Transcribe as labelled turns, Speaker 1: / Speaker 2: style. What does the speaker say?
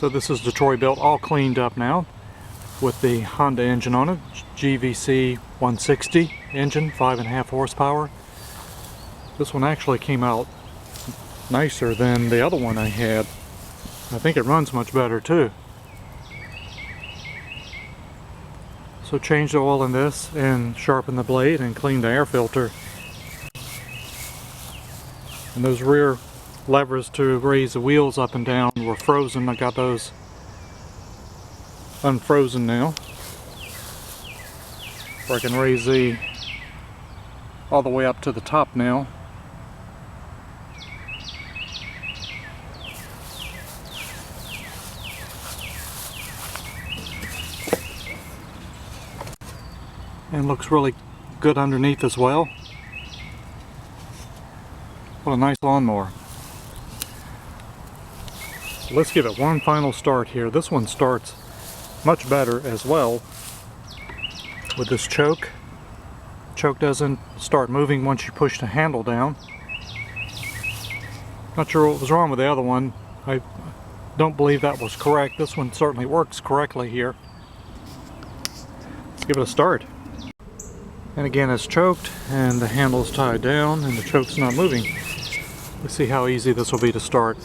Speaker 1: So this is the Troy Bilt all cleaned up now with the Honda engine on it, GCV160 engine, 5.5 horsepower. This one actually came out nicer than the other one I had. I think it runs much better too. So change the oil in this and sharpen the blade and clean the air filter. And those rear levers to raise the wheels up and down were frozen. I got those unfrozen now. Or I can raise the all the way up to the top now. And looks really good underneath as well. What a nice lawnmower. Let's give it one final start here. This one starts much better as well with this choke. Choke doesn't start moving once you push the handle down. Not sure what was wrong with the other one. I don't believe that was correct. This one certainly works correctly here. Let's give it a start. And again, it's choked and the handle's tied down and the choke's not moving. Let's see how easy this will be to start.